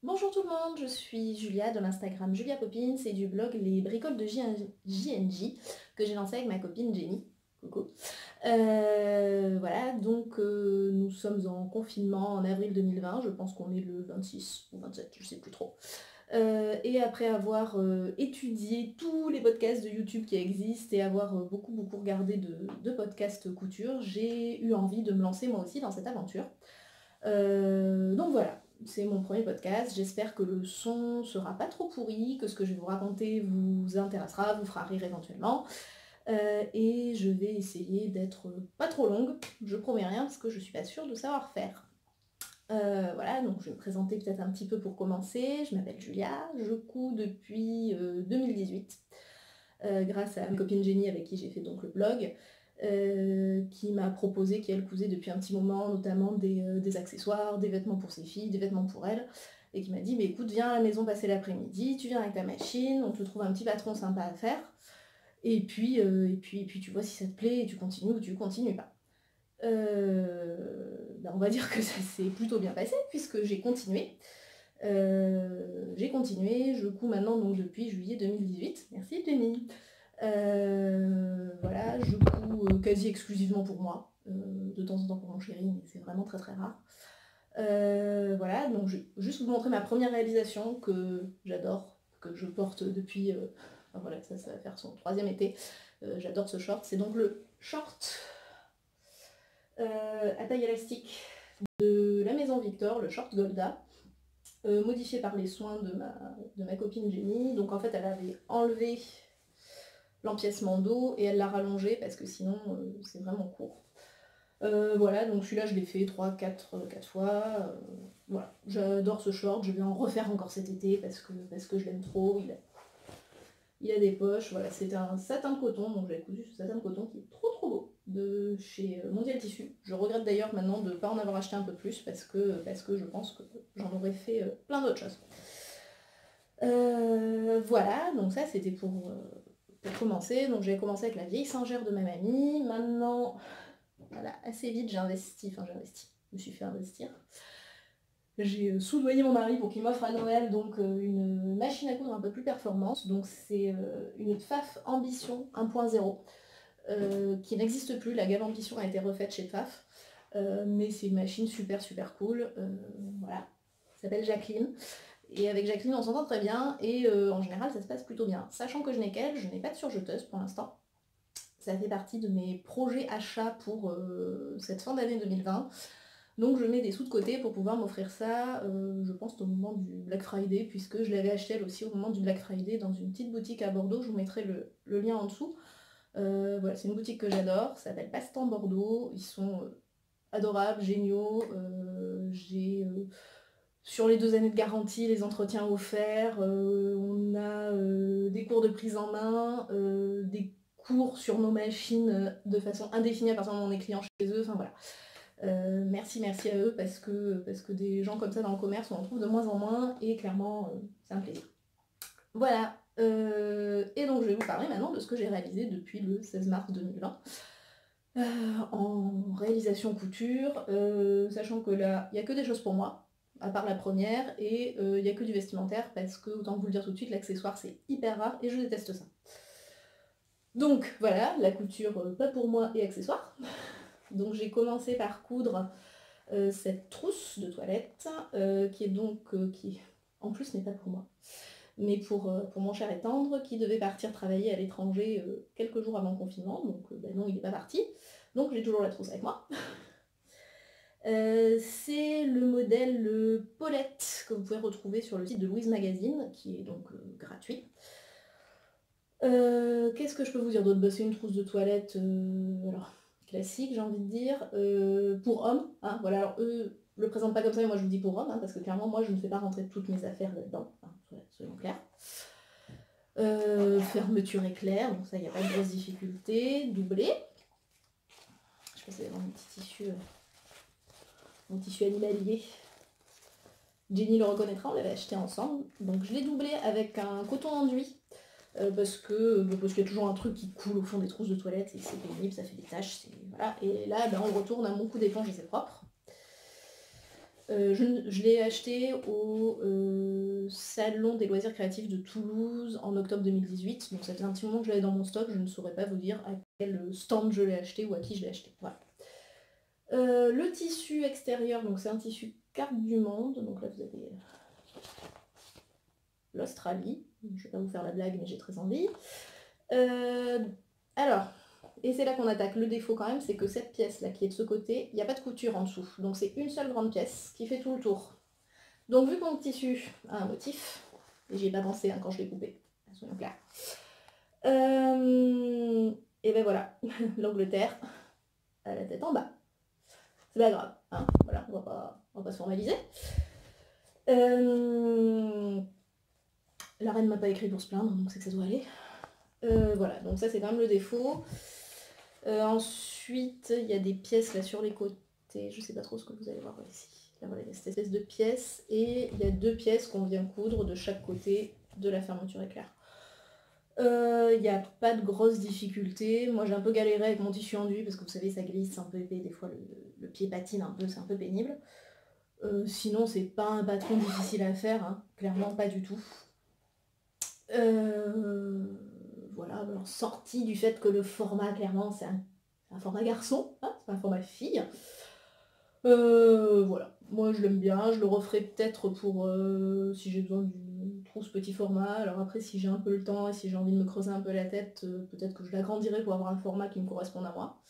Bonjour tout le monde, je suis Julia de l'Instagram Julia Poppins et du blog Les Bricoles de JNJ que j'ai lancé avec ma copine Jenny. Coucou. Voilà, donc nous sommes en confinement en avril 2020, je pense qu'on est le 26 ou 27, je sais plus trop. Et après avoir étudié tous les podcasts de YouTube qui existent et avoir beaucoup regardé de podcasts couture, j'ai eu envie de me lancer moi aussi dans cette aventure. Donc voilà, c'est mon premier podcast. J'espère que le son sera pas trop pourri, que ce que je vais vous raconter vous intéressera, vous fera rire éventuellement. Et je vais essayer d'être pas trop longue. Je promets rien parce que je suis pas sûre de savoir faire. Voilà, donc je vais me présenter peut-être un petit peu pour commencer. Je m'appelle Julia, je couds depuis 2018 grâce à ma copine Jenny avec qui j'ai fait donc le blog, qui m'a proposé, qu'elle cousait depuis un petit moment, notamment des accessoires, des vêtements pour ses filles, des vêtements pour elle, et qui m'a dit, mais écoute, viens à la maison passer l'après-midi, tu viens avec ta machine, on te trouve un petit patron sympa à faire, et puis tu vois si ça te plaît, et tu continues ou tu continues pas. Ben on va dire que ça s'est plutôt bien passé, puisque j'ai continué. Je couds maintenant donc depuis juillet 2018. Merci Jenny. Voilà, je couds quasi exclusivement pour moi, de temps en temps pour mon chéri, mais c'est vraiment très rare. Voilà, donc je vais juste vous montrer ma première réalisation que j'adore, que je porte depuis, enfin voilà, ça va faire son troisième été. J'adore ce short, c'est donc le short à taille élastique de la maison Victor, le short Golda, modifié par les soins de ma copine Jenny. Donc en fait, elle avait enlevé l'empiècement dos et elle l'a rallongé parce que sinon c'est vraiment court. Voilà, donc celui-là je l'ai fait 3-4 fois. Voilà, j'adore ce short, je vais en refaire encore cet été parce que je l'aime trop. Il a des poches, voilà, c'est un satin de coton, donc j'avais cousu ce satin de coton qui est trop beau de chez Mondial Tissu. Je regrette d'ailleurs maintenant de ne pas en avoir acheté un peu plus parce que je pense que j'en aurais fait plein d'autres choses. Voilà, donc ça c'était pour commencer. Donc j'ai commencé avec la vieille singère de ma mamie. Maintenant, voilà, assez vite j'ai investi, je me suis fait investir. J'ai soudoyé mon mari pour qu'il m'offre à Noël donc une machine à coudre un peu plus performante. Donc c'est une Pfaff Ambition 1.0 qui n'existe plus. La gamme Ambition a été refaite chez Pfaff. Mais c'est une machine super cool. Voilà, ça s'appelle Jacqueline. Et avec Jacqueline, on s'entend très bien et en général, ça se passe plutôt bien. Sachant que je n'ai qu'elle, je n'ai pas de surjeteuse pour l'instant. Ça fait partie de mes projets achats pour cette fin d'année 2020. Donc je mets des sous de côté pour pouvoir m'offrir ça, je pense au moment du Black Friday, puisque je l'avais acheté elle aussi au moment du Black Friday dans une petite boutique à Bordeaux. Je vous mettrai le lien en dessous. Voilà, c'est une boutique que j'adore, ça s'appelle Passe-temps Bordeaux. Ils sont adorables, géniaux. J'ai sur les 2 années de garantie, les entretiens offerts, on a des cours de prise en main, des cours sur nos machines de façon indéfinie à partir du moment où on est client chez eux, enfin voilà. Merci à eux parce que des gens comme ça dans le commerce, on en trouve de moins en moins et clairement, c'est un plaisir. Voilà, et donc je vais vous parler maintenant de ce que j'ai réalisé depuis le 16 mars 2020. En réalisation couture, sachant que là, il n'y a que des choses pour moi, à part la première, et il n'y a que du vestimentaire, parce que, autant vous le dire tout de suite, l'accessoire c'est hyper rare et je déteste ça. Donc voilà, la couture pas pour moi et accessoires. Donc j'ai commencé par coudre cette trousse de toilette, qui est donc, qui en plus n'est pas pour moi, mais pour mon cher et tendre, qui devait partir travailler à l'étranger quelques jours avant le confinement, donc ben non, il n'est pas parti. Donc j'ai toujours la trousse avec moi. C'est le modèle Paulette que vous pouvez retrouver sur le site de Louise Magazine, qui est donc gratuit. Qu'est-ce que je peux vous dire d'autre? C'est une trousse de toilette alors, classique, j'ai envie de dire, pour hommes. Hein, voilà, alors eux le présentent pas comme ça, mais moi je vous dis pour hommes, hein, parce que clairement, moi je ne fais pas rentrer toutes mes affaires là-dedans, hein, soyons clairs. Fermeture éclair, donc ça, il n'y a pas de grosse difficulté. Doublé. Je sais pas si c'est mon petit tissu. Mon tissu animalier. Jenny le reconnaîtra, on l'avait acheté ensemble. Donc je l'ai doublé avec un coton enduit. Parce qu'il y a toujours un truc qui coule au fond des trousses de toilette et c'est pénible, ça fait des taches. Voilà. Et là, ben, on retourne à mon coup d'éponge et c'est propre. Je l'ai acheté au Salon des loisirs créatifs de Toulouse en octobre 2018, donc ça fait un petit moment que je l'avais dans mon stock, je ne saurais pas vous dire à quel stand je l'ai acheté ou à qui je l'ai acheté. Voilà. Le tissu extérieur, donc c'est un tissu carte du monde, donc là vous avez l'Australie, je ne vais pas vous faire la blague mais j'ai très envie. Alors, et c'est là qu'on attaque, le défaut quand même, c'est que cette pièce là qui est de ce côté, il n'y a pas de couture en dessous, donc c'est une seule grande pièce qui fait tout le tour. Donc vu que mon tissu a un motif, et j'y ai pas pensé hein, quand je l'ai coupé, soyons clairs, et ben voilà, l'Angleterre a la tête en bas. C'est pas grave, hein, voilà, on va pas se formaliser. La reine m'a pas écrit pour se plaindre, donc c'est que ça doit aller. Voilà, donc ça c'est quand même le défaut. Ensuite, il y a des pièces là sur les côtés, je sais pas trop ce que vous allez voir ici. Là voilà, il y a cette espèce de pièce, et il y a 2 pièces qu'on vient coudre de chaque côté de la fermeture éclair. Il n'y a pas de grosses difficultés. Moi j'ai un peu galéré avec mon tissu enduit parce que vous savez ça glisse, c'est un peu épais, des fois le pied patine un peu, c'est un peu pénible. Sinon c'est pas un patron difficile à faire, hein. Clairement pas du tout. Voilà, alors sorti du fait que le format clairement c'est un format garçon, hein, c'est pas un format fille. Voilà, moi je l'aime bien, je le referai peut-être pour si j'ai besoin d'une trousse petit format. Alors après si j'ai un peu le temps et si j'ai envie de me creuser un peu la tête, peut-être que je l'agrandirai pour avoir un format qui me corresponde à moi.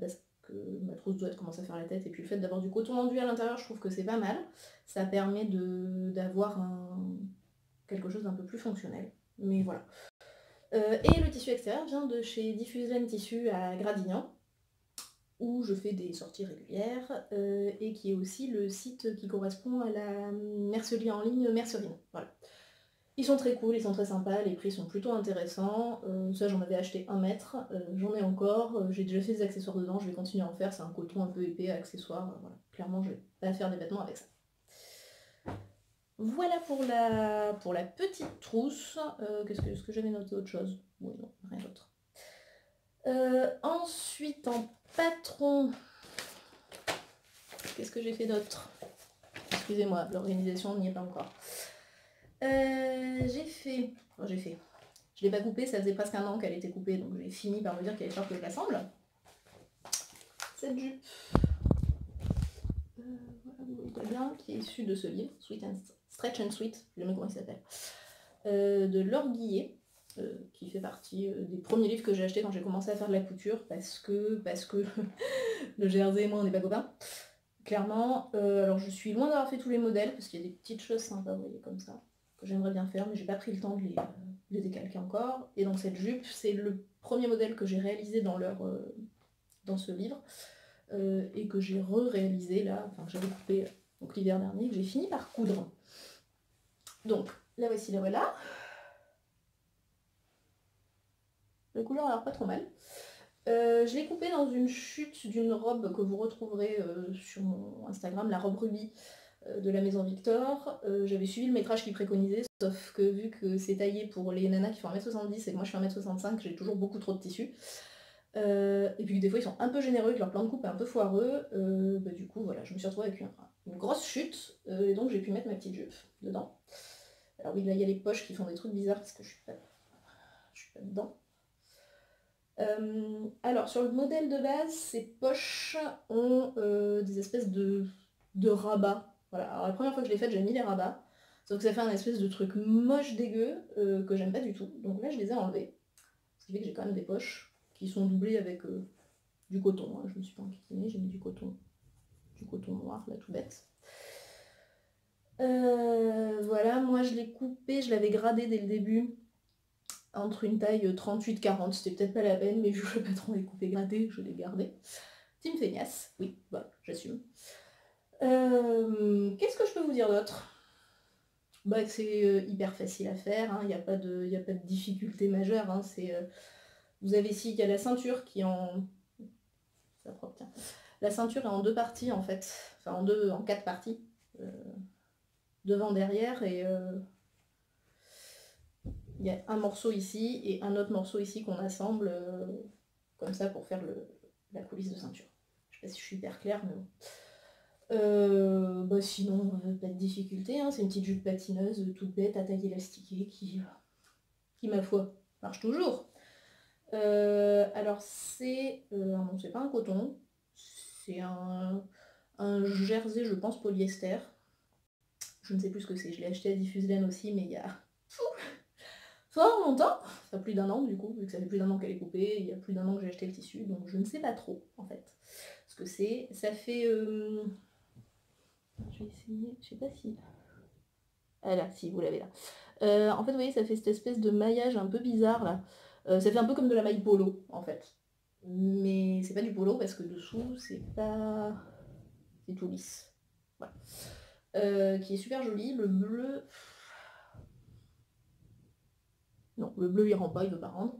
Parce que ma trousse doit commencer à faire la tête, et puis le fait d'avoir du coton enduit à l'intérieur, je trouve que c'est pas mal. Ça permet d'avoir quelque chose d'un peu plus fonctionnel. Mais voilà. Et le tissu extérieur vient de chez Diffusion Tissu à Gradignan, où je fais des sorties régulières, et qui est aussi le site qui correspond à la mercerie en ligne Mercerine. Voilà. Ils sont très cool, ils sont très sympas, les prix sont plutôt intéressants. Ça j'en avais acheté 1 mètre, j'en ai encore, j'ai déjà fait des accessoires dedans, je vais continuer à en faire, c'est un coton un peu épais, accessoire, voilà. Clairement je vais pas faire des vêtements avec ça. Voilà pour la petite trousse. Est-ce que j'avais noté autre chose? Oui, non, rien d'autre. Ensuite, en patron, qu'est-ce que j'ai fait d'autre? Excusez-moi, l'organisation n'y est pas encore. J'ai fait... Je l'ai pas coupée, ça faisait presque 1 an qu'elle était coupée, donc j'ai fini par me dire qu'il allait falloir que je l'assemble. Cette jupe, voilà, vous voyez bien, qui est issue de ce livre, Stretch and Sweet, je sais pas comment il s'appelle, de Laure Guillet, qui fait partie des premiers livres que j'ai achetés quand j'ai commencé à faire de la couture, parce que le GRZ et moi on n'est pas copains, clairement. Alors je suis loin d'avoir fait tous les modèles, parce qu'il y a des petites choses sympas, vous voyez, comme ça, que j'aimerais bien faire, mais j'ai pas pris le temps de les décalquer encore. Et donc cette jupe, c'est le premier modèle que j'ai réalisé dans ce livre, et que j'ai réalisé là, enfin que j'avais coupé donc l'hiver dernier, que j'ai fini par coudre. Donc la voici, la voilà. La couleur a l'air pas trop mal. Je l'ai coupée dans une chute d'une robe que vous retrouverez sur mon Instagram, la robe rubis de la maison Victor. J'avais suivi le métrage qu'il préconisait, sauf que vu que c'est taillé pour les nanas qui font 1m70 et que moi je fais 1m65, j'ai toujours beaucoup trop de tissu. Et puis des fois ils sont un peu généreux, que leur plan de coupe est un peu foireux. Du coup voilà, je me suis retrouvée avec une grosse chute, et donc j'ai pu mettre ma petite jupe dedans. Alors oui, là il y a les poches qui font des trucs bizarres parce que je suis pas dedans. Alors sur le modèle de base, ces poches ont des espèces de rabats. Voilà. Alors la première fois que je l'ai faite, j'ai mis les rabats, sauf que ça fait un espèce de truc moche dégueu que j'aime pas du tout. Donc là je les ai enlevés, ce qui fait que j'ai quand même des poches qui sont doublées avec du coton, hein. Je me suis pas enquiquinée, j'ai mis du coton noir là, tout bête. Voilà, moi je l'ai coupé, je l'avais gradé dès le début entre une taille 38-40, c'était peut-être pas la peine, mais vu que le patron est coupé gradé, je l'ai gardé. Team feignasse, oui, bah, j'assume. Qu'est-ce que je peux vous dire d'autre? Bah, c'est hyper facile à faire, hein. Il n'y a pas de difficulté majeure, hein. Vous avez ici, il y a la ceinture qui est en... Ça propre, tiens. La ceinture est en 2 parties en fait, enfin en 4 parties, devant, derrière, et il y a un morceau ici et un autre morceau ici qu'on assemble comme ça pour faire la coulisse de ceinture. Je sais pas si je suis hyper claire, mais bon. Bah sinon, pas de difficulté, hein, c'est une petite jupe patineuse toute bête à taille élastiquée qui ma foi, marche toujours. Alors non, c'est pas un coton, c'est un jersey, je pense, polyester. Je ne sais plus ce que c'est, je l'ai acheté à Diffuselaine aussi, mais il y a fort longtemps, ça fait plus d'un an du coup, vu que ça fait plus d'un an qu'elle est coupée, il y a plus d'un an que j'ai acheté le tissu, donc je ne sais pas trop en fait ce que c'est. Ça fait... Je vais essayer, je sais pas si... Ah là, si, vous l'avez là. En fait, vous voyez, ça fait cette espèce de maillage un peu bizarre là. Ça fait un peu comme de la maille polo en fait. Mais c'est pas du polo parce que dessous, c'est pas... C'est tout lisse. Voilà. Qui est super joli. Le bleu... Non, le bleu il rend pas, il veut pas rendre.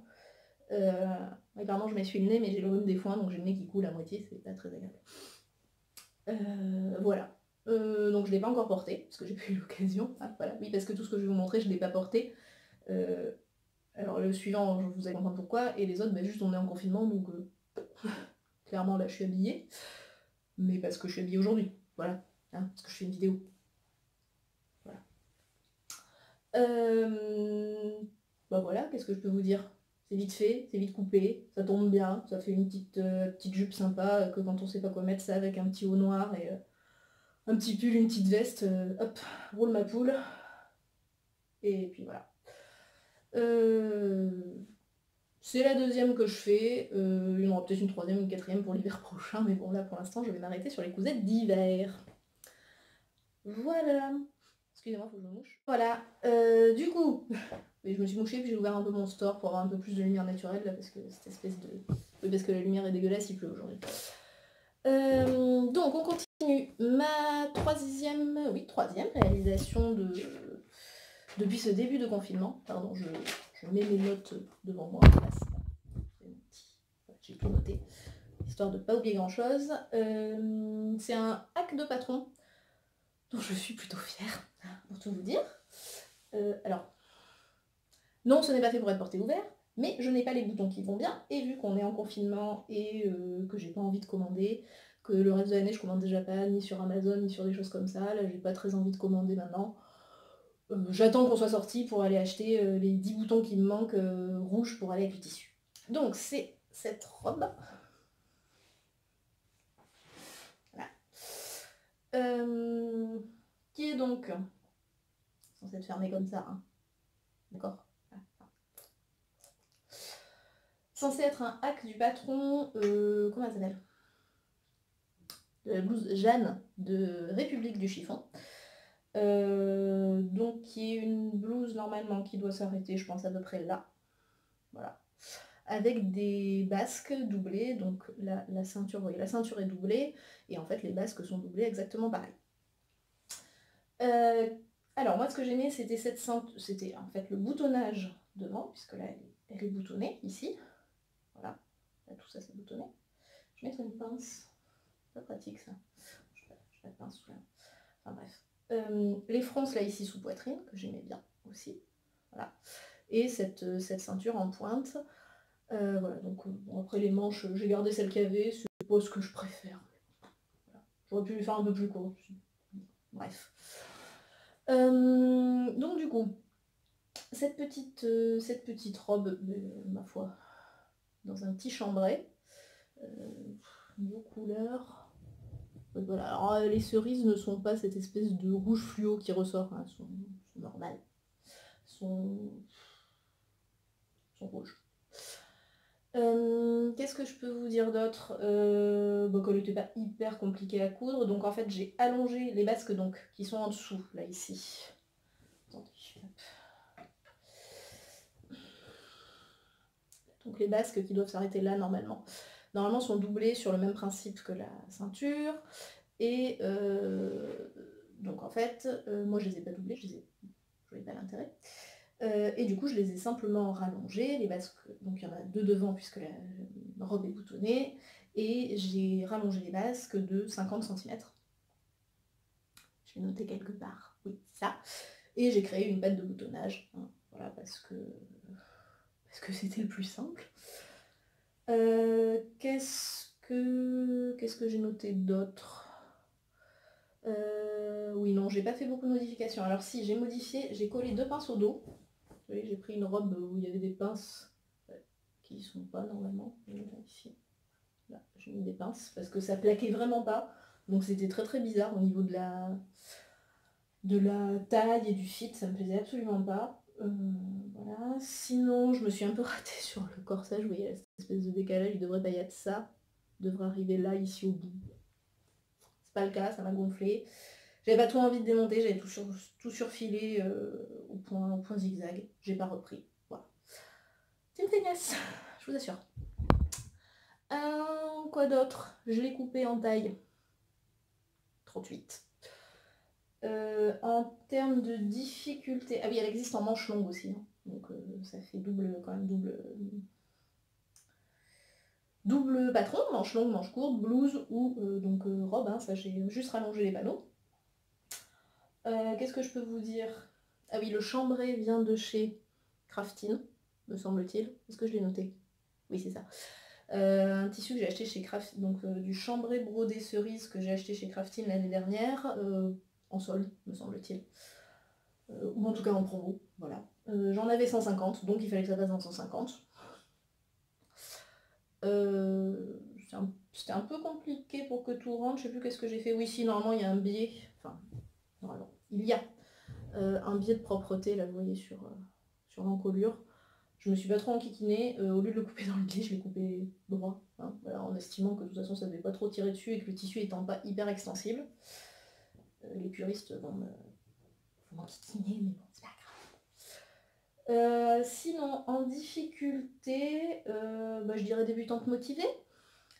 Apparemment je m'essuie le nez mais j'ai le rhume des foins donc j'ai le nez qui coule à moitié, c'est pas très agréable. Voilà. Donc je l'ai pas encore porté parce que j'ai pas eu l'occasion. Ah, voilà. Oui, parce que tout ce que je vais vous montrer je l'ai pas porté. Alors le suivant, vous allez comprendre pourquoi, et les autres, bah, juste on est en confinement, donc clairement là je suis habillée, mais parce que je suis habillée aujourd'hui, voilà, hein, parce que je fais une vidéo. Voilà. Bah voilà, qu'est-ce que je peux vous dire? C'est vite fait, c'est vite coupé, ça tombe bien, ça fait une petite jupe sympa, que quand on sait pas quoi mettre, ça avec un petit haut noir et un petit pull, une petite veste, hop, roule ma poule, et puis voilà. C'est la deuxième que je fais, il y en aura peut-être une troisième, une quatrième pour l'hiver prochain, mais bon là pour l'instant je vais m'arrêter sur les cousettes d'hiver. Voilà. Excusez-moi, faut que je me mouche. Voilà, du coup, je me suis mouchée puis j'ai ouvert un peu mon store pour avoir un peu plus de lumière naturelle là, parce que cette espèce de... Oui, parce que la lumière est dégueulasse, il pleut aujourd'hui. Donc on continue. Ma troisième réalisation depuis ce début de confinement. Pardon, je mets mes notes devant moi. Là, j'ai tout noté, histoire de ne pas oublier grand chose. C'est un hack de patron dont je suis plutôt fière, pour tout vous dire. Alors, non, ce n'est pas fait pour être porté ouvert, mais je n'ai pas les boutons qui vont bien, et vu qu'on est en confinement et que j'ai pas envie de commander, que le reste de l'année je commande déjà pas ni sur Amazon ni sur des choses comme ça, là j'ai pas très envie de commander maintenant. J'attends qu'on soit sorti pour aller acheter les 10 boutons qui me manquent rouges pour aller avec le tissu. Donc c'est cette robe. Voilà. Qui est donc censée être fermée comme ça, hein. D'accord. Voilà. Censé être un hack du patron, comment elle s'appelle, de la blouse Jeanne de République du Chiffon. Donc qui est une blouse normalement qui doit s'arrêter, je pense à peu près là. Voilà. Avec des basques doublées, donc la ceinture, vous voyez, la ceinture est doublée, et en fait les basques sont doublées exactement pareil. Alors moi ce que j'aimais c'était cette ceinture, c'était en fait le boutonnage devant, puisque là elle est boutonnée ici. Voilà, là, tout ça c'est boutonné. Je vais mettre une pince, c'est pas pratique ça. Je n'ai pas de pince sous la main. Enfin bref. Les fronces là ici sous poitrine, que j'aimais bien aussi. Voilà. Et cette ceinture en pointe. Voilà, donc bon, après les manches, j'ai gardé celle qu'il y avait, c'est pas ce que je préfère. Voilà. J'aurais pu lui faire un peu plus court. Bref. Donc du coup, cette petite robe, ma foi, dans un petit chambray, niveau couleur. Voilà. Alors les cerises ne sont pas cette espèce de rouge fluo qui ressort, hein. Elles sont normales. Sont rouges. Qu'est-ce que je peux vous dire d'autre? Bon, qu'elle n'était pas hyper compliquée à coudre, donc en fait j'ai allongé les basques donc, qui sont en dessous, là ici. Attendez, donc les basques qui doivent s'arrêter là normalement. Normalement sont doublées sur le même principe que la ceinture, et donc en fait, moi je les ai pas doublées, je n'avais pas l'intérêt. Et du coup je les ai simplement rallongées, les basques, donc il y en a deux devant puisque la robe est boutonnée, et j'ai rallongé les basques de 50 cm. Je vais noter quelque part, oui c'est ça. Et j'ai créé une patte de boutonnage, hein, voilà, parce que c'était le plus simple. Qu'est-ce que j'ai noté d'autre? Oui, non, j'ai pas fait beaucoup de modifications. Alors si, j'ai modifié, j'ai collé 2 pinces au dos. Vous voyez, j'ai pris une robe où il y avait des pinces qui ne sont pas normalement. Ici, là, j'ai mis des pinces parce que ça plaquait vraiment pas. Donc c'était très très bizarre au niveau de la taille et du fit, ça me plaisait absolument pas. Voilà. Sinon, je me suis un peu ratée sur le corsage. Vous voyez, cette espèce de décalage, il devrait pas y être ça. Il devrait arriver là, ici au bout. C'est pas le cas, ça m'a gonflé. J'avais pas trop envie de démonter, j'avais tout surfilé au point zigzag. J'ai pas repris. Voilà. C'est une feignasse, je vous assure. Quoi d'autre? Je l'ai coupé en taille 38. En termes de difficulté... Ah oui, elle existe en manche longue aussi. Hein. Donc ça fait double patron, manche longue, manche courte, blouse ou robe. Hein, ça j'ai juste rallongé les panneaux. Qu'est-ce que je peux vous dire? Ah oui, le chambray vient de chez Craftin, me semble-t-il. Est-ce que je l'ai noté? Oui, c'est ça. Un tissu que j'ai acheté chez Craftin, donc du chambray brodé cerise que j'ai acheté chez Craftin l'année dernière, en solde, me semble-t-il. Ou en tout cas en promo, voilà. J'en avais 150, donc il fallait que ça passe dans 150. C'était un peu compliqué pour que tout rentre, je sais plus qu'est-ce que j'ai fait. Oui, si, normalement il y a un biais, enfin, normalement, il y a un biais de propreté, là, vous voyez, sur l'encolure. Je me suis pas trop enquiquinée, au lieu de le couper dans le biais, je l'ai coupé droit, hein, voilà, en estimant que de toute façon ça devait pas trop tirer dessus et que le tissu étant pas hyper extensible. Les puristes vont m'enquiquiner, mais bon, c'est pas grave. Sinon, en difficulté, je dirais débutante motivée,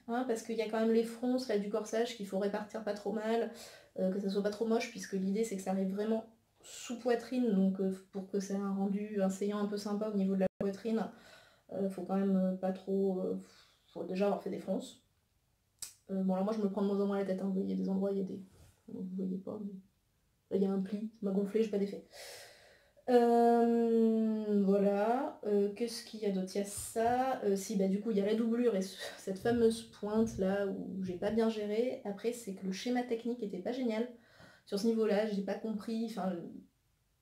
hein, parce qu'il y a quand même les fronces là, du corsage qu'il faut répartir pas trop mal, que ça soit pas trop moche, puisque l'idée c'est que ça arrive vraiment sous poitrine, donc pour que ça ait un rendu, un saillant un peu sympa au niveau de la poitrine, faut quand même pas trop... faut déjà avoir fait des fronces. Bon alors moi je me prends de moins en moins la tête, hein, vous voyez des endroits, il y a des... Vous voyez pas, mais... Là il y a un pli, ça m'a gonflé, j'ai pas d'effet. Voilà, qu'est-ce qu'il y a d'autre? Il y a ça, si bah du coup il y a la doublure et cette fameuse pointe là où j'ai pas bien géré. Après c'est que le schéma technique était pas génial sur ce niveau-là, j'ai pas compris, enfin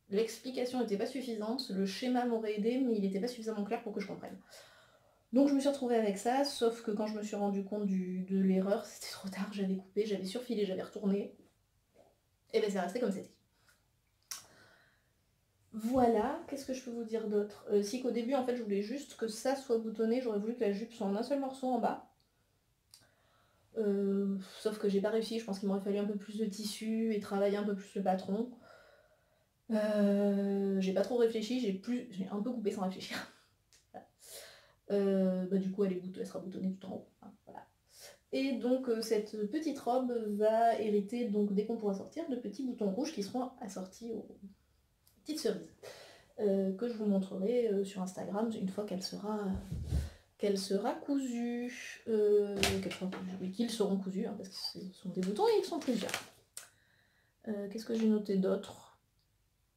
l'explication était pas suffisante, le schéma m'aurait aidé mais il était pas suffisamment clair pour que je comprenne. Donc je me suis retrouvée avec ça, sauf que quand je me suis rendu compte de l'erreur, c'était trop tard, j'avais coupé, j'avais surfilé, j'avais retourné, et ben c'est resté comme c'était. Voilà, qu'est-ce que je peux vous dire d'autre? Si qu'au début, en fait, je voulais juste que ça soit boutonné, j'aurais voulu que la jupe soit en un seul morceau en bas. Sauf que j'ai pas réussi, je pense qu'il m'aurait fallu un peu plus de tissu et travailler un peu plus le patron. J'ai pas trop réfléchi, j'ai un peu coupé sans réfléchir. Du coup, elle sera boutonnée tout en haut. Hein, voilà. Et donc, cette petite robe va hériter, donc, dès qu'on pourra sortir, de petits boutons rouges qui seront assortis aux petites cerises. Que je vous montrerai sur Instagram une fois qu'elle sera cousue. Oui, qu'ils seront cousus, hein, parce que ce sont des boutons et ils sont plusieurs. Qu'est-ce que j'ai noté d'autre?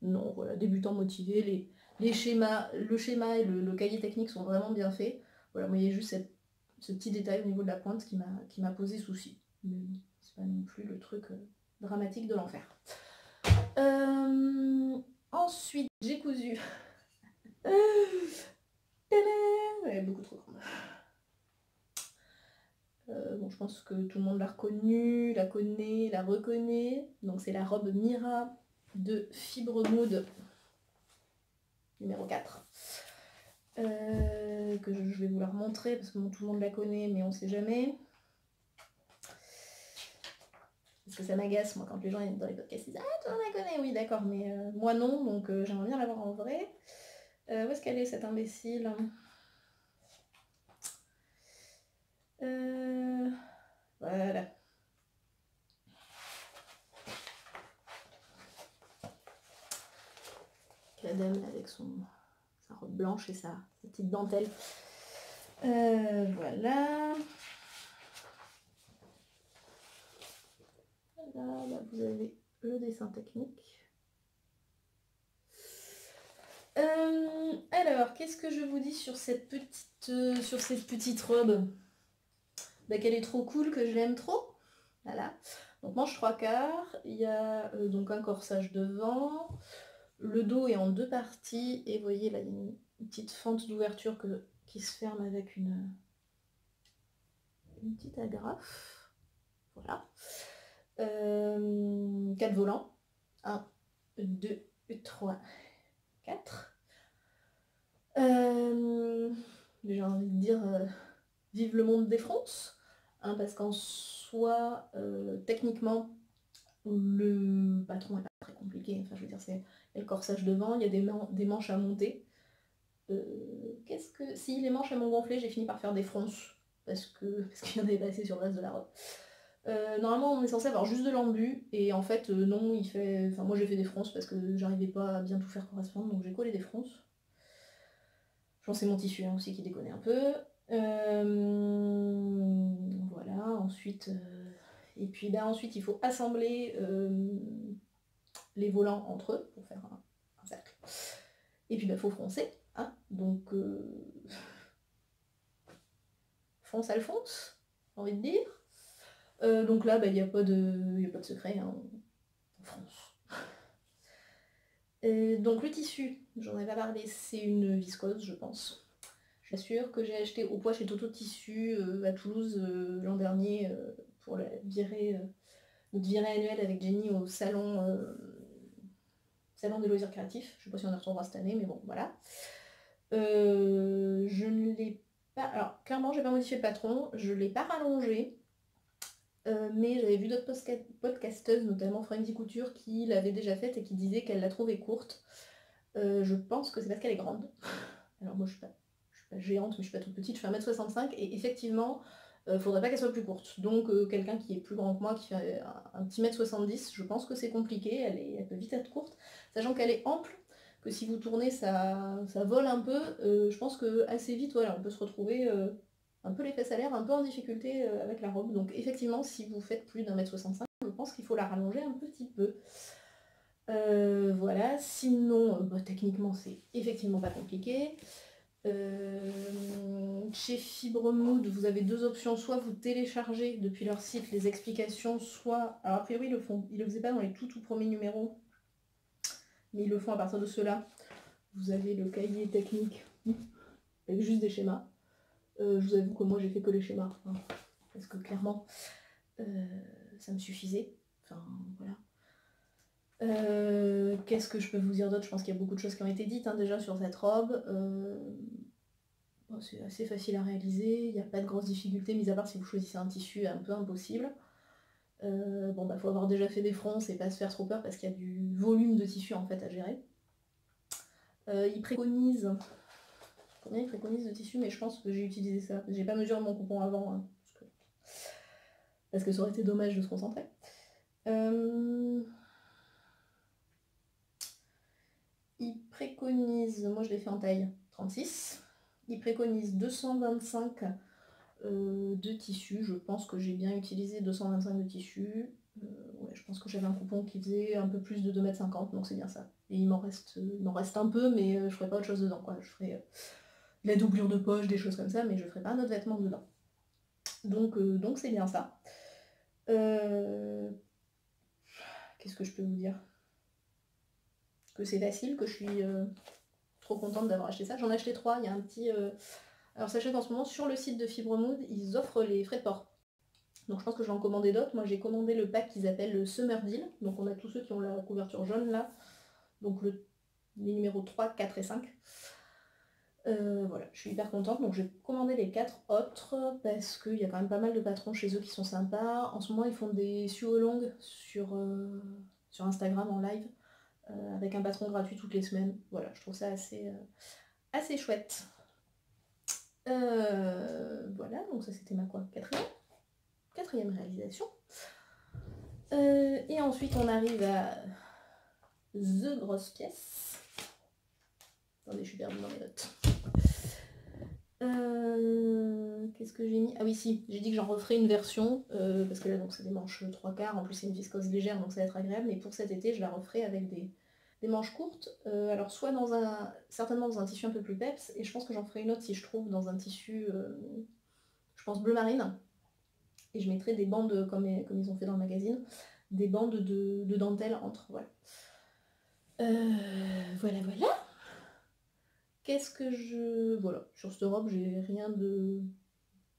Non, voilà, débutant motivé, les schémas, le schéma et le cahier technique sont vraiment bien faits. Voilà, moi il y a juste ce petit détail au niveau de la pointe qui m'a posé souci. Mais c'est pas non plus le truc dramatique de l'enfer. Ensuite, j'ai cousu. Ouais, beaucoup trop grande. Bon, je pense que tout le monde l'a reconnue, la connaît, la reconnaît. Donc c'est la robe Mira de Fibre Mood numéro 4. Que je vais vous la remontrer parce que bon, tout le monde la connaît, mais on sait jamais. Parce que ça m'agace, moi, quand les gens dans les podcasts ils disent « Ah, tout le monde la connaît !» Oui, d'accord, mais moi non, donc j'aimerais bien la voir en vrai. Où est-ce qu'elle est, cette imbécile? Voilà. La dame avec sa robe blanche et sa petite dentelle. Voilà. Là, vous avez le dessin technique. Alors, qu'est-ce que je vous dis sur cette petite robe? Qu'elle est trop cool, que je l'aime trop. Voilà. Donc manche 3/4, il y a donc un corsage devant, le dos est en 2 parties, et vous voyez là il y a une petite fente d'ouverture qui se ferme avec une petite agrafe. Voilà. 4 volants. 1, 2, 3, 4. J'ai envie de dire vive le monde des fronces, hein, parce qu'en soi, techniquement, le patron est pas très compliqué. Enfin, je veux dire, c'est le corsage devant, il y a des manches à monter. Si les manches elles m'ont gonflé, j'ai fini par faire des fronces parce qu'il y en avait pas assez sur le reste de la robe. Normalement on est censé avoir juste de l'embu, et en fait non, moi j'ai fait des fronces parce que j'arrivais pas à bien tout faire correspondre, donc j'ai collé des fronces. Je pense que c'est mon tissu hein, aussi qui déconne un peu. Voilà, ensuite et puis ensuite il faut assembler les volants entre eux pour faire un cercle. Et puis faut froncer, hein, donc fonce Alphonse, j'ai envie de dire. Donc là, il n'y a pas de secret, hein, on fronce. Donc le tissu, j'en ai pas parlé, c'est une viscose, je pense. Je suis sûre que j'ai acheté au poids chez Toto Tissu à Toulouse l'an dernier pour notre virée annuelle avec Jenny au salon des loisirs créatifs. Je sais pas si on en retrouvera cette année, mais bon, voilà. Je ne l'ai pas... Alors, clairement, j'ai pas modifié le patron, je l'ai pas rallongé. Mais j'avais vu d'autres podcasteuses, notamment Frenzy Couture, qui l'avaient déjà faite et qui disaient qu'elle la trouvait courte. Je pense que c'est parce qu'elle est grande. Alors moi je suis pas géante, mais je suis pas toute petite, je fais 1m65 et effectivement, faudrait pas qu'elle soit plus courte. Donc quelqu'un qui est plus grand que moi, qui fait un petit mètre 70, je pense que c'est compliqué, elle peut vite être courte, sachant qu'elle est ample, que si vous tournez ça vole un peu, je pense que assez vite voilà, on peut se retrouver un peu les fesses à l'air, un peu en difficulté avec la robe. Donc effectivement, si vous faites plus d'1m65, je pense qu'il faut la rallonger un petit peu. Voilà, sinon, techniquement, c'est effectivement pas compliqué. Chez Fibremood, vous avez deux options, soit vous téléchargez depuis leur site les explications, soit... Alors a priori, ils le faisaient pas dans les tout premiers numéros, mais ils le font à partir de ceux-là. Vous avez le cahier technique avec juste des schémas. Je vous avoue que moi j'ai fait que les schémas, hein, parce que clairement ça me suffisait. Enfin voilà. Qu'est-ce que je peux vous dire d'autre? Je pense qu'il y a beaucoup de choses qui ont été dites hein, déjà sur cette robe. Bon, c'est assez facile à réaliser, il n'y a pas de grosses difficultés, mis à part si vous choisissez un tissu un peu impossible. Faut avoir déjà fait des fronces et pas se faire trop peur parce qu'il y a du volume de tissu en fait à gérer. Il préconise... Combien il préconise de tissu, mais je pense que j'ai utilisé ça. J'ai pas mesuré mon coupon avant, hein, parce que ça aurait été dommage de se concentrer. Il préconise, moi je l'ai fait en taille 36, il préconise 225 de tissu. Je pense que j'ai bien utilisé 225 de tissu. Ouais, je pense que j'avais un coupon qui faisait un peu plus de 2,50 m, donc c'est bien ça. Et il m'en reste un peu, mais je ferai pas autre chose dedans, quoi. Je ferai la doublure de poche, des choses comme ça, mais je ferai pas un autre vêtement dedans. Donc c'est bien ça. Qu'est-ce que je peux vous dire? Que c'est facile, que je suis trop contente d'avoir acheté ça. J'en ai acheté 3, il y a un petit... Alors sachez qu'en ce moment, sur le site de Fibremood, ils offrent les frais de port. Donc je pense que je vais en commander d'autres. Moi j'ai commandé le pack qu'ils appellent le Summer Deal. Donc on a tous ceux qui ont la couverture jaune là. Donc les numéros 3, 4 et 5. Voilà, je suis hyper contente. Donc j'ai commandé les 4 autres parce qu'il y a quand même pas mal de patrons chez eux qui sont sympas. En ce moment ils font des suo-longues sur Instagram en live avec un patron gratuit toutes les semaines. Voilà, je trouve ça assez chouette. Voilà, donc ça c'était ma quoi, quatrième réalisation. Et ensuite on arrive à The grosse pièce. Attendez, je suis perdue dans mes notes. Qu'est-ce que j'ai mis? Ah oui, si, j'ai dit que j'en referai une version, parce que là donc c'est des manches 3/4, en plus c'est une viscose légère donc ça va être agréable, mais pour cet été je la referai avec des manches courtes, alors soit certainement dans un tissu un peu plus peps, et je pense que j'en ferai une autre si je trouve dans un tissu, je pense bleu marine, Et je mettrai des bandes, comme ils ont fait dans le magazine, des bandes de dentelle entre, voilà. Voilà, voilà. Qu'est-ce que je... Voilà, sur cette robe, j'ai rien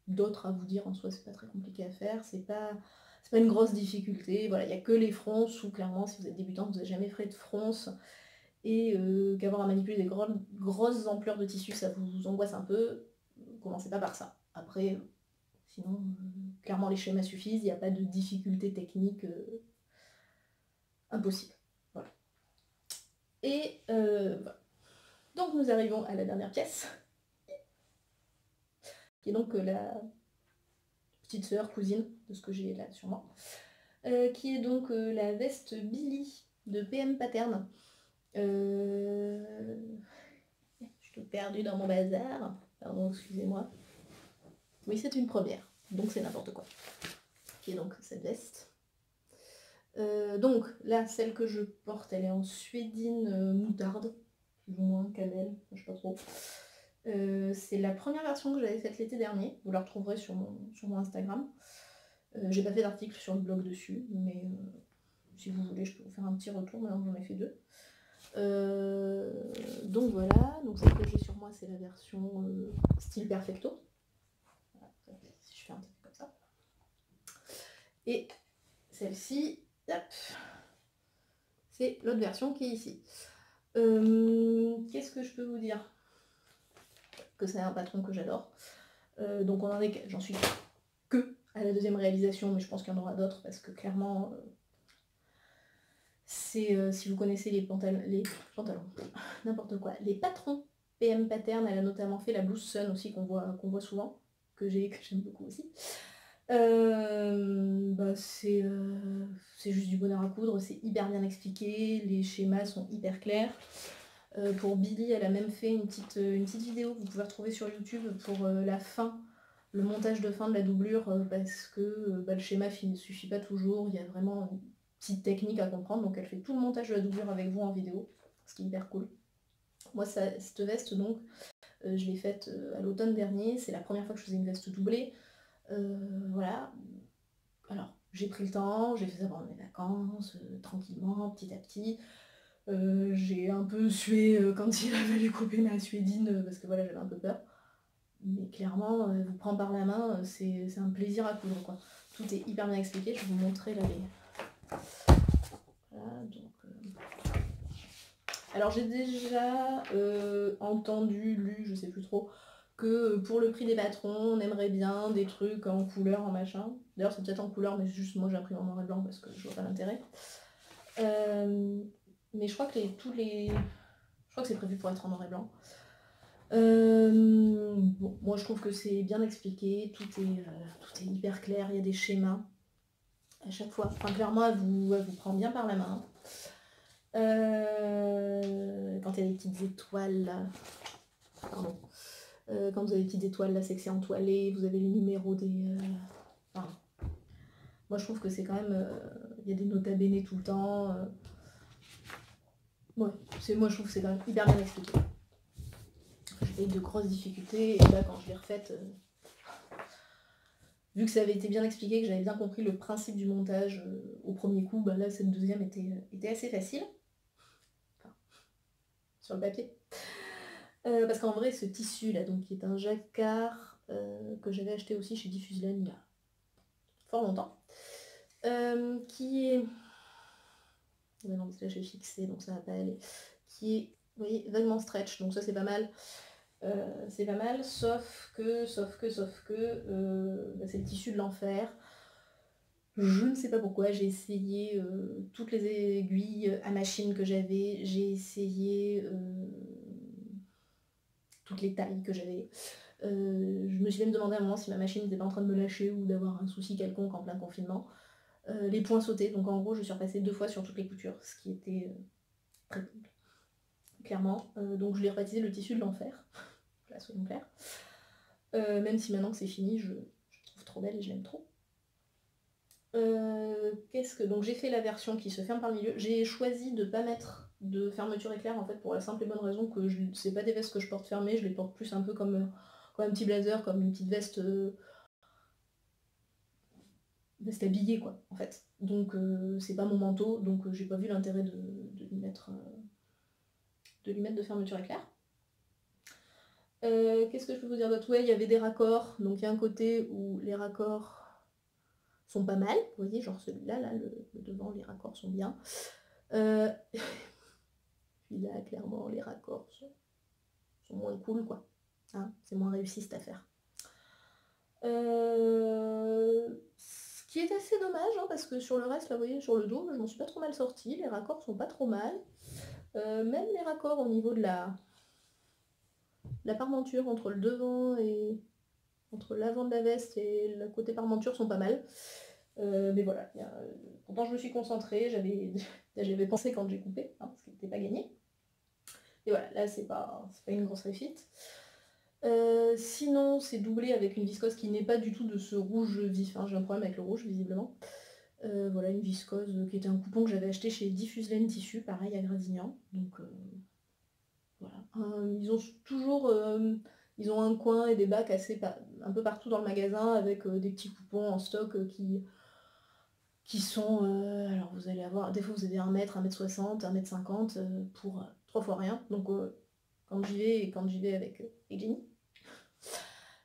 d'autre à vous dire en soi, c'est pas très compliqué à faire, c'est pas une grosse difficulté, voilà, il n'y a que les fronces où clairement si vous êtes débutant, vous n'avez jamais fait de fronce et qu'avoir à manipuler des grosses ampleurs de tissu, ça vous angoisse un peu, commencez pas par ça. Après, sinon, clairement les schémas suffisent, il n'y a pas de difficulté technique impossible. Voilà. Et voilà. Donc nous arrivons à la dernière pièce, qui est donc la petite sœur, cousine de ce que j'ai là sur moi, qui est donc la veste Billy de PM Pattern. Je suis toute perdue dans mon bazar. Pardon, excusez-moi. Oui, c'est une première, donc c'est n'importe quoi. Qui est donc cette veste. Donc là, celle que je porte, elle est en suédine moutarde, plus ou moins cannelle, je sais pas trop. C'est la première version que j'avais faite l'été dernier. Vous la retrouverez sur mon Instagram. J'ai pas fait d'article sur le blog dessus, mais si vous voulez, je peux vous faire un petit retour. Maintenant j'en ai fait 2. Donc voilà, donc celle que j'ai sur moi, c'est la version style perfecto. Voilà, si je fais un petit peu comme ça. Et celle-ci, hop, c'est l'autre version qui est ici. Qu'est-ce que je peux vous dire? Que c'est un patron que j'adore. Donc on en est, j'en suis que à la deuxième réalisation, mais je pense qu'il y en aura d'autres parce que clairement, c'est si vous connaissez les pantalons, n'importe quoi, les patrons PM Pattern, elle a notamment fait la blouse Sun aussi qu'on voit souvent, que j'aime beaucoup aussi. C'est juste du bonheur à coudre, c'est hyper bien expliqué, les schémas sont hyper clairs. Pour Billy, elle a même fait une petite vidéo que vous pouvez retrouver sur YouTube pour la fin, le montage de fin de la doublure, parce que le schéma ne suffit pas toujours, il y a vraiment une petite technique à comprendre, donc elle fait tout le montage de la doublure avec vous en vidéo, ce qui est hyper cool. Moi, cette veste, donc, je l'ai faite à l'automne dernier, c'est la première fois que je faisais une veste doublée. Voilà. Alors, j'ai pris le temps, j'ai fait ça pendant mes vacances, tranquillement, petit à petit. J'ai un peu sué quand il a fallu couper ma suédine, parce que voilà, j'avais un peu peur. Mais clairement, elle vous prend par la main, c'est un plaisir à coudre, quoi. Tout est hyper bien expliqué, je vais vous montrer là les... Voilà, donc... Alors j'ai déjà entendu, lu, je sais plus trop, que pour le prix des patrons, on aimerait bien des trucs en couleur, en machin. D'ailleurs c'est peut-être en couleur, mais juste moi j'imprime en noir et blanc parce que je vois pas l'intérêt. Mais je crois que je crois que c'est prévu pour être en noir et blanc. Bon, moi je trouve que c'est bien expliqué, tout est hyper clair, il y a des schémas à chaque fois. Enfin clairement elle vous prend bien par la main. Quand il y a des petites étoiles là, pardon. Quand vous avez des petites étoiles là, c'est que c'est entoilé, vous avez les numéros des... Enfin, moi je trouve que c'est quand même... Il y a des nota bene tout le temps. Ouais, moi je trouve que c'est quand même hyper bien expliqué. J'ai eu de grosses difficultés, et là quand je l'ai refaite, vu que ça avait été bien expliqué, que j'avais bien compris le principe du montage au premier coup, bah là cette deuxième était assez facile. Enfin, sur le papier. Parce qu'en vrai ce tissu là, donc qui est un jacquard que j'avais acheté aussi chez Diffuseland il y a fort longtemps, qui est... Ouais, non, parce que là j'ai fixé donc ça va pas aller. Qui est, vous voyez, vaguement stretch, donc ça c'est pas mal. C'est pas mal, sauf que c'est le tissu de l'enfer. Je ne sais pas pourquoi, j'ai essayé toutes les aiguilles à machine que j'avais, j'ai essayé toutes les tailles que j'avais. Je me suis même demandé à un moment si ma machine n'était pas en train de me lâcher ou d'avoir un souci quelconque en plein confinement. Les points sautés, donc en gros je suis repassée 2 fois sur toutes les coutures, ce qui était très cool, clairement. Donc je l'ai rebaptisé le tissu de l'enfer, là soyons clairs. Même si maintenant que c'est fini, je trouve trop belle et je l'aime trop. Donc j'ai fait la version qui se ferme par le milieu. J'ai choisi de ne pas mettre de fermeture éclair en fait pour la simple et bonne raison que c'est pas des vestes que je porte fermées, je les porte plus un peu comme un petit blazer, comme une petite veste veste habillée quoi en fait. Donc c'est pas mon manteau, donc j'ai pas vu l'intérêt de lui mettre de fermeture éclair. Qu'est-ce que je peux vous dire d'autre? Ouais, il y avait des raccords, donc il y a un côté où les raccords sont pas mal, vous voyez, genre celui-là, là, le devant, les raccords sont bien. Puis là, clairement, les raccords sont moins cool, quoi. Hein, c'est moins réussi cette affaire. Ce qui est assez dommage, hein, parce que sur le reste, là, vous voyez, sur le dos, je m'en suis pas trop mal sortie, les raccords sont pas trop mal. Même les raccords au niveau de la parmenture entre le devant et entre l'avant de la veste et le côté parmenture sont pas mal. Mais voilà, pourtant je me suis concentrée, j'avais pensé quand j'ai coupé, hein, parce qu'il n'était pas gagné. Et voilà, là c'est pas une grosse réussite. Sinon, c'est doublé avec une viscose qui n'est pas du tout de ce rouge vif, hein. J'ai un problème avec le rouge visiblement. Voilà, une viscose qui était un coupon que j'avais acheté chez Diffuse Laine Tissu, pareil à Gradignan. Donc voilà. Ils ont toujours ils ont un coin et des bacs un peu partout dans le magasin avec des petits coupons en stock qui sont. Alors vous allez avoir. Des fois vous avez 1 mètre, 1m60, 1m50 pour 3 fois rien. Donc quand j'y vais avec Jenny,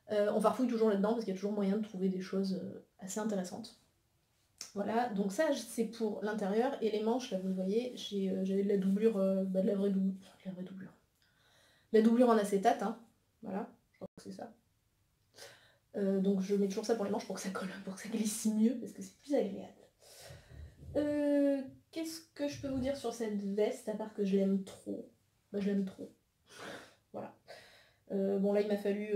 on farfouille toujours là-dedans parce qu'il y a toujours moyen de trouver des choses assez intéressantes. Voilà, donc ça c'est pour l'intérieur. Et les manches, là vous le voyez, j'avais de la doublure, de la vraie doublure. La doublure en acétate, hein. Voilà, je crois que c'est ça. Donc je mets toujours ça pour les manches pour que ça colle, pour que ça glisse mieux, parce que c'est plus agréable. Qu'est-ce que je peux vous dire sur cette veste, à part que je l'aime trop? Bah je l'aime trop. Voilà. Bon là il m'a fallu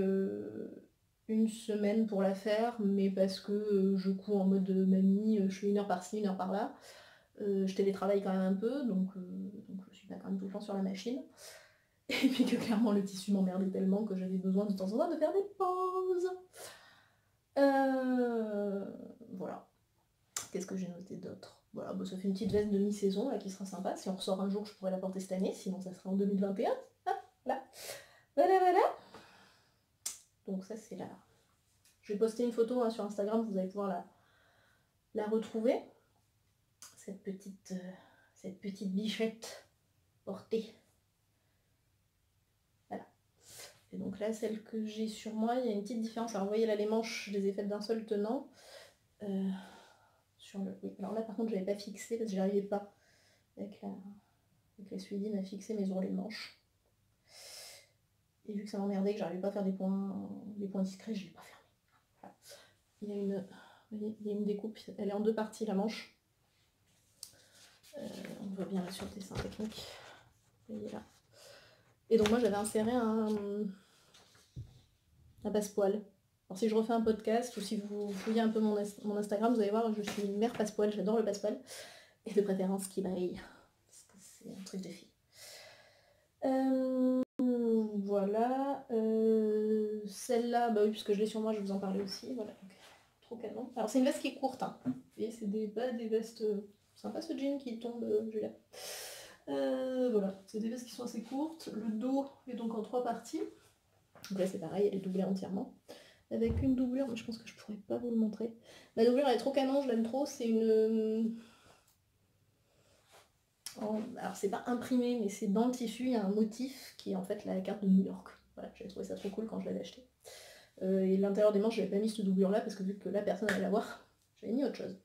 1 semaine pour la faire, mais parce que je couds en mode mamie, je fais 1 heure par-ci, 1 heure par-là. Je télétravaille quand même un peu, donc je suis pas quand même tout le temps sur la machine. Et puis que clairement le tissu m'emmerdait tellement que j'avais besoin de temps en temps de faire des pauses. Voilà. Qu'est-ce que j'ai noté d'autre? Voilà, bah, ça fait une petite veste de mi-saison là qui sera sympa. Si on ressort un jour, je pourrais la porter cette année, sinon ça sera en 2021. Ah, voilà. Voilà. Donc ça c'est là. Je vais poster une photo hein, sur Instagram, vous allez pouvoir la retrouver. Cette petite bichette portée. Voilà. Et donc là, celle que j'ai sur moi, il y a une petite différence. Alors vous voyez là, les manches, je les ai faites d'un seul tenant. Oui, alors là par contre, je n'avais pas fixé parce que j'arrivais pas avec la suédine à fixer mes ourlets de manches. Et vu que ça m'emmerdait, que j'arrivais pas à faire des points discrets, je ne l'ai pas fermé. Voilà. Il y a une découpe, elle est en 2 parties la manche. On voit bien là sur le dessin technique. Vous voyez là. Et donc moi j'avais inséré un passepoil. Alors si je refais un podcast ou si vous fouillez un peu mon Instagram, vous allez voir, je suis une mère passepoil, j'adore le passepoil. Et de préférence qui brille. Parce que c'est un truc de fille. Voilà. Celle-là, bah oui, puisque je l'ai sur moi, je vais vous en parler aussi. Voilà. Donc, trop canon. Alors c'est une veste qui est courte. Hein. Et c'est des vestes. Sympa ce jean qui tombe, Julia. Voilà, c'est des vestes qui sont assez courtes. Le dos est donc en 3 parties. Donc là c'est pareil, elle est doublée entièrement. Avec une doublure, mais je pense que je pourrais pas vous le montrer. Ma doublure elle est trop canon, je l'aime trop. C'est une... Alors c'est pas imprimé, mais c'est dans le tissu, il y a un motif qui est en fait la carte de New York. Voilà, j'avais trouvé ça trop cool quand je l'avais acheté. Et l'intérieur des manches, j'avais pas mis cette doublure là parce que vu que la personne allait la voir, j'avais mis autre chose.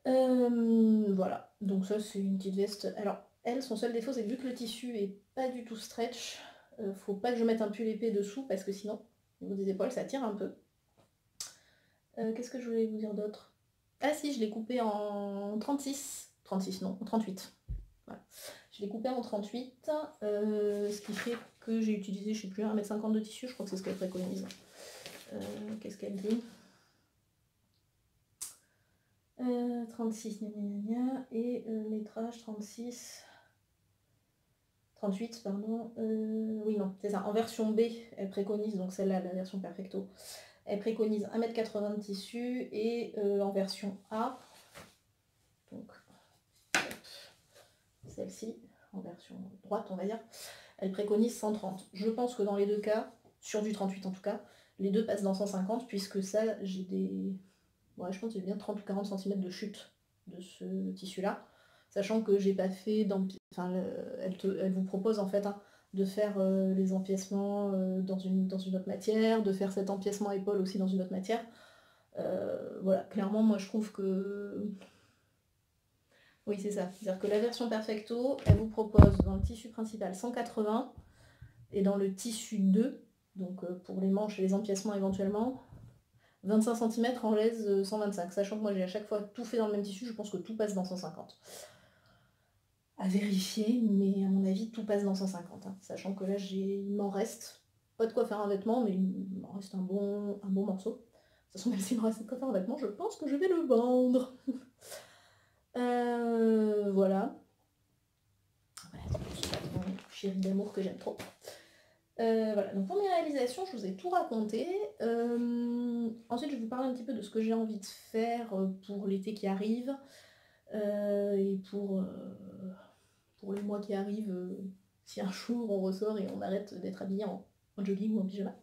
Voilà, donc ça c'est une petite veste. Alors elle, son seul défaut c'est que vu que le tissu est pas du tout stretch, faut pas que je mette un pull épais dessous parce que sinon, au niveau des épaules, ça tire un peu. Qu'est-ce que je voulais vous dire d'autre? Ah si, je l'ai coupé en 36. 36 non, en 38. Voilà. Je l'ai coupé en 38, ce qui fait que j'ai utilisé, je sais plus, 1m50 de tissu, je crois que c'est ce qu'elle préconise. Qu'est-ce qu'elle dit 36, et métrage 36, 38, pardon, oui non, c'est ça, en version B, elle préconise, donc celle-là, la version Perfecto, elle préconise 1m80 de tissu, et en version A, donc celle-ci, en version droite on va dire, elle préconise 130. Je pense que dans les deux cas, sur du 38 en tout cas, les deux passent dans 150, puisque ça, j'ai Ouais, je pense que j'ai bien 30 ou 40 cm de chute de ce tissu-là. Sachant que j'ai pas fait enfin, elle vous propose en fait hein, de faire les empiècements dans une autre matière, de faire cet empiècement épaule aussi dans une autre matière. Voilà, clairement moi je trouve que... Oui c'est ça, c'est-à-dire que la version Perfecto, elle vous propose dans le tissu principal 180 et dans le tissu 2, donc pour les manches et les empiècements éventuellement, 25 cm en laise 125, sachant que moi j'ai à chaque fois tout fait dans le même tissu, je pense que tout passe dans 150. À vérifier, mais à mon avis tout passe dans 150, hein. Sachant que là il m'en reste, pas de quoi faire un vêtement, mais il m'en reste un bon morceau. De toute façon même s'il me reste de quoi faire un vêtement, je pense que je vais le vendre. Voilà. C'est mon chéri d'amour que j'aime trop. Voilà, donc pour mes réalisations, je vous ai tout raconté. Ensuite, je vais vous parler un petit peu de ce que j'ai envie de faire pour l'été qui arrive et pour les mois qui arrivent, si un jour on ressort et on arrête d'être habillé en jogging ou en pyjama.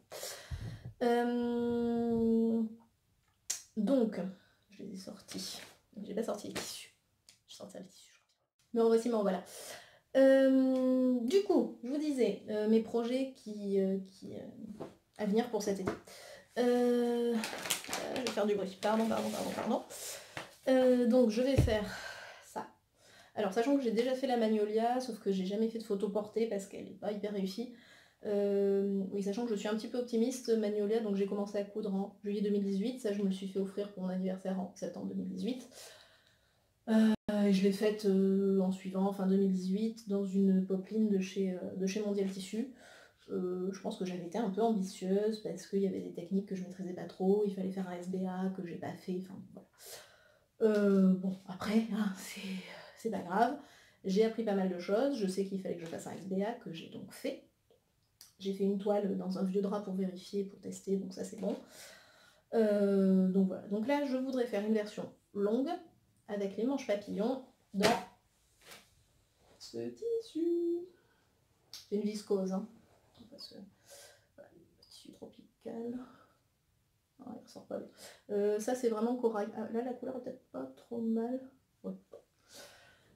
Donc, je les ai sortis. J'ai pas sorti les tissus. Je sortirai les tissus, je crois. Mais en voici, mais en voilà. Du coup, je vous disais, mes projets à venir pour cet été. Je vais faire du bruit. Pardon. Donc, je vais faire ça. Alors, sachant que j'ai déjà fait la Magnolia, sauf que j'ai jamais fait de photo portée parce qu'elle n'est pas hyper réussie. Oui, sachant que je suis un petit peu optimiste, Magnolia, donc j'ai commencé à coudre en juillet 2018. Ça, je me le suis fait offrir pour mon anniversaire en septembre 2018. Je l'ai faite en suivant fin 2018 dans une popeline de chez Mondial Tissu. Je pense que j'avais été un peu ambitieuse parce qu'il y avait des techniques que je maîtrisais pas trop, il fallait faire un SBA que j'ai pas fait, enfin voilà. Bon, après, hein, c'est pas grave. J'ai appris pas mal de choses, je sais qu'il fallait que je fasse un SBA, que j'ai donc fait. J'ai fait une toile dans un vieux drap pour vérifier, pour tester, donc ça c'est bon. Donc voilà, donc là je voudrais faire une version longue, avec les manches papillons dans ce tissu. C'est une viscose, hein. Parce que, voilà, tissu tropical. Ah, il ressort pas bien. Ça c'est vraiment corail. Ah, là la couleur est peut-être pas trop mal. Ouais.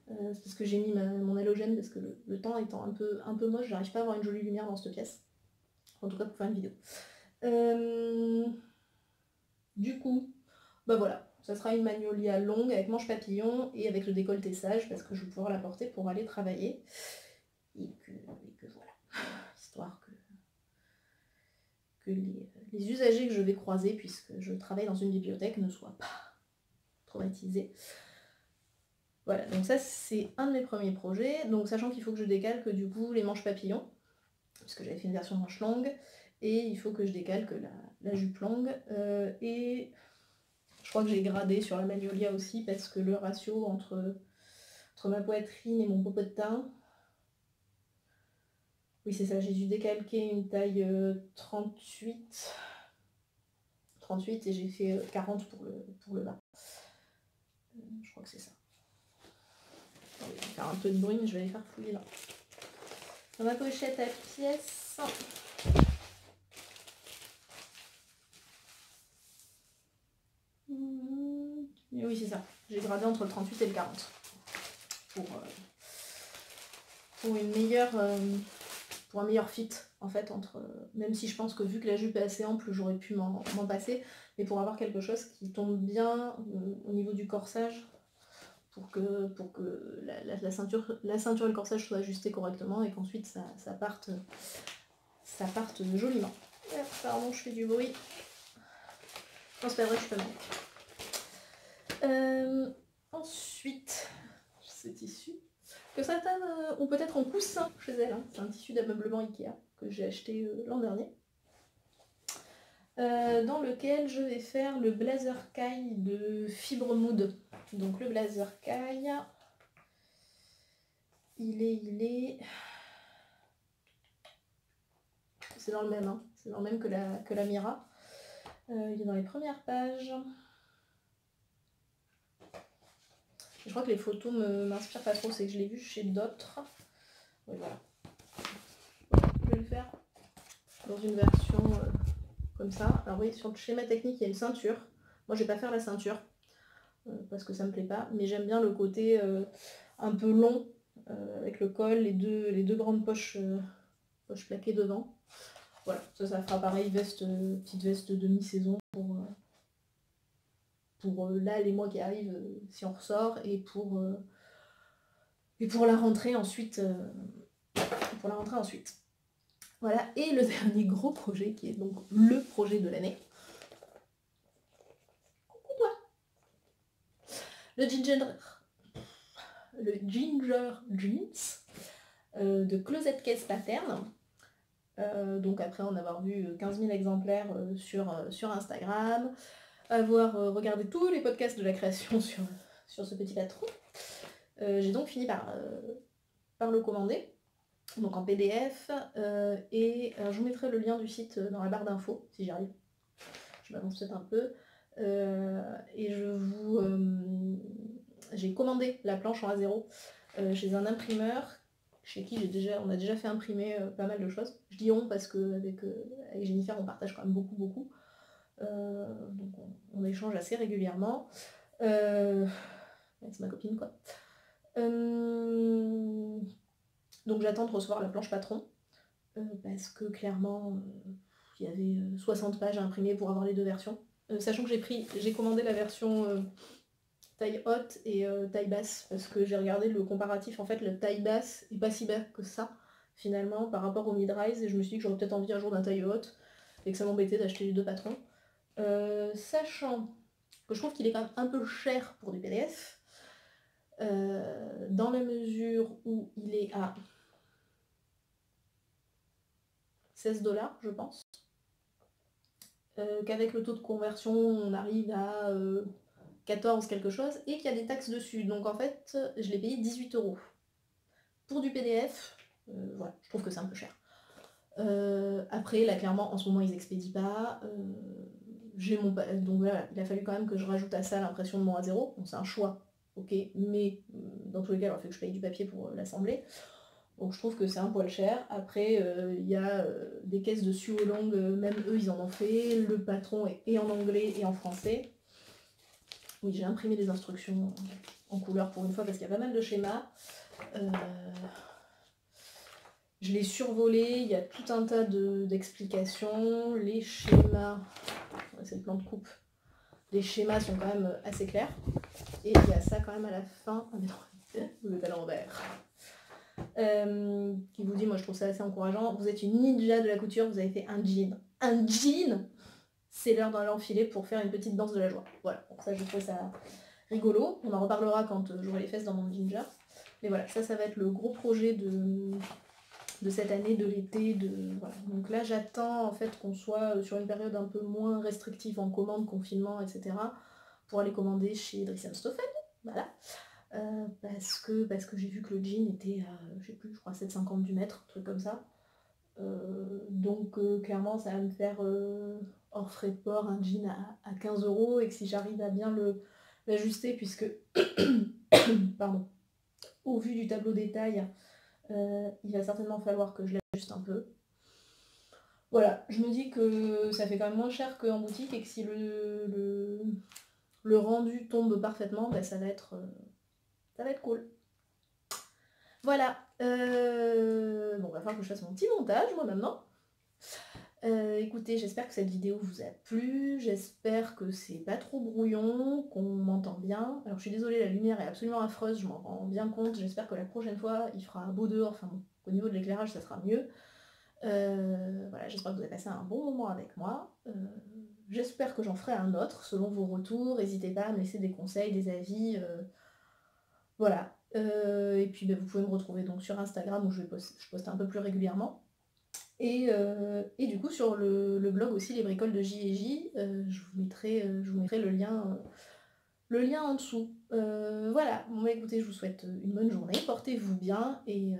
C'est parce que j'ai mis mon halogène parce que le temps étant un peu moche, j'arrive pas à avoir une jolie lumière dans cette pièce. En tout cas pour faire une vidéo. Du coup, bah voilà, ça sera une Magnolia longue avec manche papillon et avec le décolleté sage parce que je vais pouvoir la porter pour aller travailler. Et que voilà, histoire que les usagers que je vais croiser, puisque je travaille dans une bibliothèque, ne soient pas traumatisés. Voilà, donc ça c'est un de mes premiers projets, donc sachant qu'il faut que je décalque du coup les manches papillons, puisque j'avais fait une version manche longue, et il faut que je décalque la jupe longue, et je crois que j'ai gradé sur la Magnolia aussi, parce que le ratio entre ma poitrine et mon popotin, oui c'est ça, j'ai dû décalquer une taille 38 et j'ai fait 40 pour le bas. Je crois que c'est ça. Je vais faire un peu de bruit, mais je vais aller faire fouiller là. Dans ma pochette à pièces. Et oui c'est ça, j'ai gradé entre le 38 et le 40. Pour une meilleure... pour un meilleur fit en fait même si je pense que vu que la jupe est assez ample j'aurais pu m'en passer, mais pour avoir quelque chose qui tombe bien au niveau du corsage pour que la ceinture et le corsage soient ajustés correctement et qu'ensuite ça parte joliment. Pardon, je fais du bruit. Non, c'est pas vrai, je suis pas mal. Ensuite, ce tissu que certaines ont peut-être en coussin chez elles, hein. C'est un tissu d'ameublement Ikea que j'ai acheté l'an dernier, dans lequel je vais faire le blazer caille de Fibre Mood. Donc le blazer caille, il est... C'est dans le même, hein. C'est dans le même que la Mira. Il est dans les premières pages. Je crois que les photos m'inspirent pas trop, c'est que je l'ai vu chez d'autres. Oui, voilà. Je vais le faire dans une version comme ça. Alors oui, sur le schéma technique, il y a une ceinture. Moi je vais pas faire la ceinture, parce que ça me plaît pas, mais j'aime bien le côté un peu long, avec le col, les deux grandes poches plaquées devant. Voilà, ça fera pareil, petite veste de demi-saison pour là les mois qui arrivent, si on ressort, et pour la rentrée ensuite. Voilà, et le dernier gros projet, qui est donc le projet de l'année. Coucou toi. Le Ginger Jeans de Closet Case Pattern. Donc après en avoir vu 15 000 exemplaires sur Instagram, avoir regardé tous les podcasts de la création sur ce petit patron, j'ai donc fini par le commander, donc en PDF, et je vous mettrai le lien du site dans la barre d'infos, si j'y arrive. Je m'avance peut-être un peu. Et j'ai commandé la planche en A0 chez un imprimeur chez qui on a déjà fait imprimer pas mal de choses. Je dis on parce qu'avec Jennifer on partage quand même beaucoup. Donc on échange assez régulièrement. C'est ma copine quoi. Donc j'attends de recevoir la planche patron parce que clairement il y avait 60 pages à imprimer pour avoir les deux versions. Sachant que j'ai commandé la version taille haute et taille basse, parce que j'ai regardé le comparatif, en fait la taille basse est pas si bas que ça finalement par rapport au mid-rise, et je me suis dit que j'aurais peut-être envie un jour d'un taille haute et que ça m'embêtait d'acheter les deux patrons. Sachant que je trouve qu'il est quand même un peu cher pour du PDF, dans la mesure où il est à 16$, je pense. Qu'avec le taux de conversion, on arrive à 14 quelque chose, et qu'il y a des taxes dessus. Donc en fait, je l'ai payé 18€. Pour du PDF, voilà, je trouve que c'est un peu cher. Après, là, clairement, en ce moment, ils expédient pas. Donc voilà, il a fallu quand même que je rajoute à ça l'impression de mon A0. Bon, c'est un choix, ok, mais dans tous les cas, il aurait fallu que je paye du papier pour l'assembler. Donc je trouve que c'est un poil cher. Après, il y a des caisses de suo longue, même eux, ils en ont fait. Le patron est en anglais et en français. Oui, j'ai imprimé des instructions en couleur pour une fois, parce qu'il y a pas mal de schémas. Je l'ai survolé, il y a tout un tas d'explications. Les schémas, c'est le plan de coupe. Les schémas sont quand même assez clairs. Et il y a ça quand même à la fin. Ah mais non, vous êtes à l'envers. Qui vous dit, moi je trouve ça assez encourageant. Vous êtes une ninja de la couture, vous avez fait un jean. Un jean, c'est l'heure d'en l'enfiler pour faire une petite danse de la joie. Voilà, donc ça je trouve ça rigolo. On en reparlera quand j'aurai les fesses dans mon ginger. Mais voilà, ça va être le gros projet de cette année, de l'été. Voilà. Donc là j'attends en fait qu'on soit sur une période un peu moins restrictive en commande, confinement, etc. pour aller commander chez Driessen Stoffen. Voilà. Parce que j'ai vu que le jean était à, je sais plus, je crois 7,50 du mètre, un truc comme ça. Donc clairement ça va me faire hors frais de port un jean à 15€, et que si j'arrive à bien l'ajuster, puisque pardon, au vu du tableau détail, il va certainement falloir que je l'ajuste un peu. Voilà, je me dis que ça fait quand même moins cher qu'en boutique, et que si le rendu tombe parfaitement, bah, ça va être cool. Voilà, bon, va falloir que je fasse mon petit montage moi maintenant. Écoutez, j'espère que cette vidéo vous a plu, j'espère que c'est pas trop brouillon, qu'on m'entend bien. Alors je suis désolée, la lumière est absolument affreuse, je m'en rends bien compte, j'espère que la prochaine fois il fera beau dehors, enfin bon, au niveau de l'éclairage ça sera mieux. Voilà, j'espère que vous avez passé un bon moment avec moi. J'espère que j'en ferai un autre selon vos retours, n'hésitez pas à me laisser des conseils, des avis, voilà. Et puis vous pouvez me retrouver donc sur Instagram, où je poste un peu plus régulièrement. Et du coup sur le blog aussi, les bricoles de J&J, je vous mettrai le lien en dessous. Voilà, bon bah écoutez, je vous souhaite une bonne journée, portez-vous bien, et